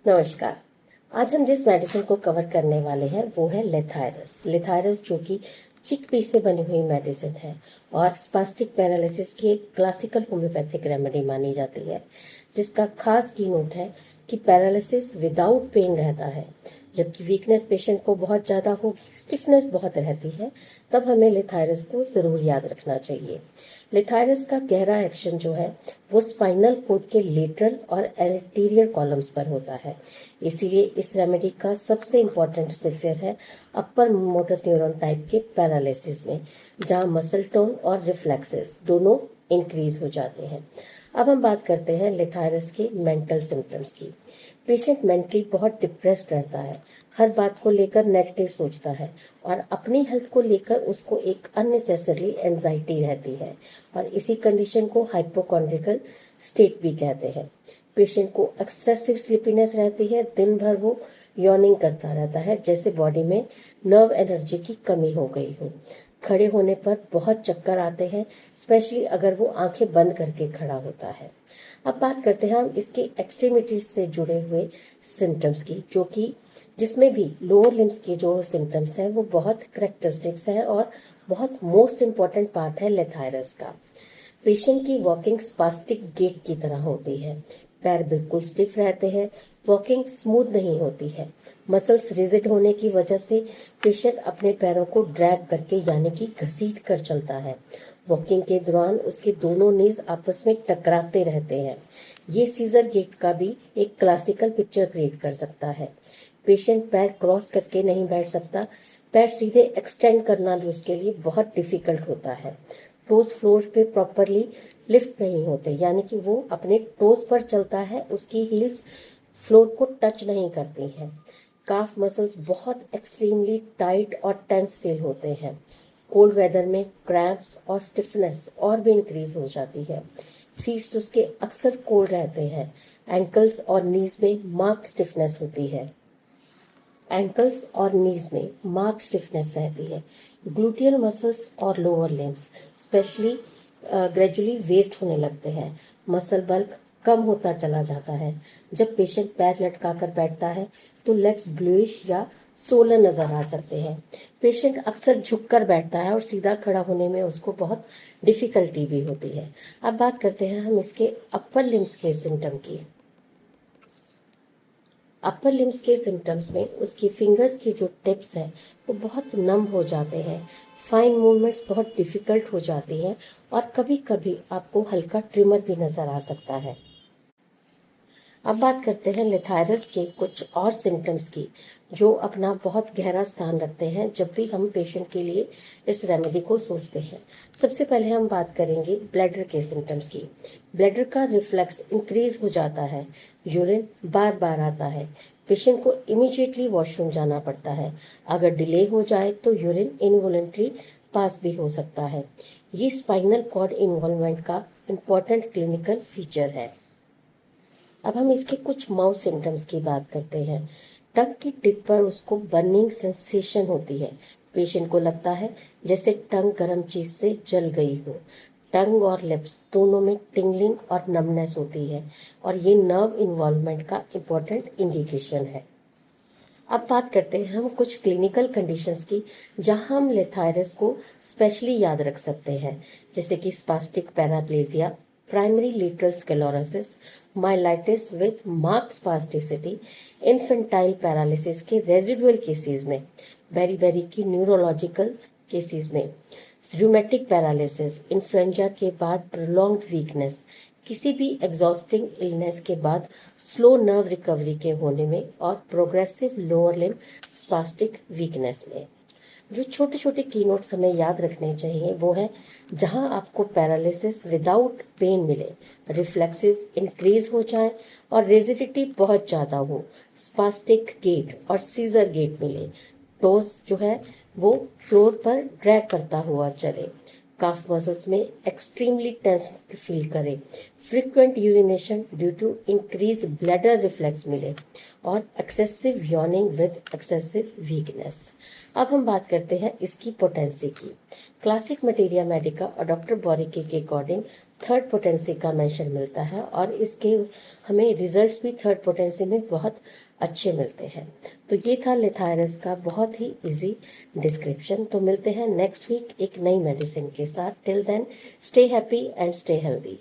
नमस्कार। आज हम जिस मेडिसिन को कवर करने वाले हैं वो है लेथायरस जो कि चिकपी से बनी हुई मेडिसिन है और स्पास्टिक पैरालिसिस की एक क्लासिकल होम्योपैथिक रेमेडी मानी जाती है, जिसका खास की नोट है कि पैरालिसिस विदाउट पेन रहता है। जबकि वीकनेस पेशेंट को बहुत ज़्यादा होगी, स्टिफनेस बहुत रहती है, तब हमें लेथायरस को ज़रूर याद रखना चाहिए। लेथायरस का गहरा एक्शन जो है वो स्पाइनल कोड के लेटरल और एंटीरियर कॉलम्स पर होता है। इसीलिए इस रेमेडी का सबसे इम्पॉर्टेंट सिफियर है अपर मोटर न्यूरॉन टाइप के पैरालिसिस में, जहाँ मसल टोन और रिफ्लेक्सेस दोनों इंक्रीज हो जाते हैं। अब हम बात करते हैं लेथायरस के मेंटल सिम्टम्स की। पेशेंट मेंटली बहुत डिप्रेस्ड रहता है, हर बात को लेकर नेगेटिव सोचता है और अपनी हेल्थ को लेकर उसको एक अननेसेसरी एंजाइटी रहती है, और इसी कंडीशन को हाइपोकॉन्ड्रिकल स्टेट भी कहते हैं। पेशेंट को एक्सेसिव स्लीपीनेस रहती है, दिन भर वो यॉर्निंग करता रहता है, जैसे बॉडी में नर्व एनर्जी की कमी हो गई हो। खड़े होने पर बहुत चक्कर आते हैं, स्पेशली अगर वो आंखें बंद करके खड़ा होता है। अब बात करते हैं हम इसके एक्सट्रीमिटीज से जुड़े हुए सिम्टम्स की, जो कि जिसमें भी लोअर लिम्स के जो सिम्टम्स हैं वो बहुत करेक्टरिस्टिक्स हैं और बहुत मोस्ट इम्पॉर्टेंट पार्ट है लेथायरस का। पेशेंट की वॉकिंग स्पास्टिक गेट की तरह होती है, पैर बिल्कुल स्टिफ रहते हैं, वॉकिंग स्मूथ नहीं होती है। मसल्स रिजिड होने की वजह से पेशेंट अपने पैरों को ड्रैग करके यानी कि घसीट कर चलता है। वॉकिंग के दौरान उसके दोनों नीज आपस में टकराते रहते हैं। ये सीजर गेट का भी एक क्लासिकल पिक्चर क्रिएट कर सकता है। पेशेंट पैर क्रॉस करके नहीं बैठ सकता, पैर सीधे एक्सटेंड करना भी उसके लिए बहुत डिफिकल्ट होता है। टोज फ्लोर पे प्रॉपरली लिफ्ट नहीं होते, यानी कि वो अपने टोज पर चलता है, उसकी हील्स फ्लोर को टच नहीं करती हैं। काफ मसल्स बहुत एक्सट्रीमली टाइट और टेंस फील होते हैं। कोल्ड वेदर में क्रैम्प्स और स्टिफनेस और भी इंक्रीज हो जाती है। फीट्स उसके अक्सर कोल्ड रहते हैं। एंकल्स और नीज में मार्क्ड स्टिफनेस होती है। एंकल्स और नीज में मार्क स्टिफनेस रहती है। ग्लूटियल मसल्स और lower limbs specially gradually waste होने लगते हैं। मसल बल्क कम होता चला जाता है। जब पेशेंट पैर लटका कर बैठता है तो लेग्स ब्लूइश या सोलन नजर आ सकते हैं। पेशेंट अक्सर झुककर बैठता है और सीधा खड़ा होने में उसको बहुत डिफिकल्टी भी होती है। अब बात करते हैं हम इसके अपर लिम्स के सिम्टम की। अपर लिम्स के सिम्टम्स में उसकी फिंगर्स की जो टिप्स हैं वो बहुत नम हो जाते हैं, फाइन मूवमेंट्स बहुत डिफिकल्ट हो जाती हैं और कभी कभी आपको हल्का ट्रिमर भी नज़र आ सकता है। अब बात करते हैं लेथायरस के कुछ और सिम्टम्स की, जो अपना बहुत गहरा स्थान रखते हैं जब भी हम पेशेंट के लिए इस रेमेडी को सोचते हैं। सबसे पहले हम बात करेंगे ब्लैडर के सिम्टम्स की। ब्लैडर का रिफ्लेक्स इंक्रीज हो जाता है, यूरिन बार बार आता है, पेशेंट को इमीडिएटली वॉशरूम जाना पड़ता है। अगर डिले हो जाए तो यूरिन इनवॉलेंट्री पास भी हो सकता है। ये स्पाइनल कॉर्ड इन्वॉल्वमेंट का इम्पॉर्टेंट क्लिनिकल फीचर है। अब हम इसके कुछ माउथ सिम्टम्स की बात करते हैं। टंग की टिप पर उसको बर्निंग सेंसेशन होती है। पेशेंट को लगता है जैसे टंग गर्म चीज से जल गई हो। टंग और लिप्स दोनों में टिंगलिंग और नमनेस होती है और ये नर्व इन्वॉल्वमेंट का इम्पोर्टेंट इंडिकेशन है। अब बात करते हैं हम कुछ क्लिनिकल कंडीशंस की, जहां हम लेथायरस को स्पेशली याद रख सकते हैं, जैसे कि spastic paraplegia, primary lateral sclerosis, myelitis with marked spasticity, infantile paralysis के रेजिडुअल केसेस में, बेरी की न्यूरोलॉजिकल केसेस में, रूमेटिक पैरालिसिस, इन्फ्लुएंजा के बाद प्रोलॉन्ग्ड वीकनेस, किसी भी एग्जॉस्टिंग इलनेस के बाद स्लो नर्व रिकवरी के होने में और progressive lower limb spastic weakness में। जो छोटे छोटे की नोट्स हमें याद रखने चाहिए वो है, जहां आपको पैरालिसिस विदाउट पेन मिले, रिफ्लेक्सेस इंक्रीज हो जाए और रिजिडिटी बहुत ज़्यादा हो, स्पास्टिक गेट और सीजर गेट मिले, टोज जो है वो फ्लोर पर ड्रैग करता हुआ चले, काफ मसल्स में एक्सट्रीमली टेंस्ड फील करें, frequent urination due to increase bladder reflex मिले और excessive yawning with excessive weakness. अब हम बात करते हैं इसकी पोटेंसी की। क्लासिक मटेरिया मेडिका और डॉक्टर बोरिके के अकॉर्डिंग थर्ड पोटेंसी का मेंशन मिलता है और इसके हमें रिजल्ट्स भी थर्ड पोटेंसी में बहुत अच्छे मिलते हैं। तो ये था लेथायरस का बहुत ही इजी डिस्क्रिप्शन। तो मिलते हैं नेक्स्ट वीक एक नई मेडिसिन के साथ। Till then stay happy and stay healthy.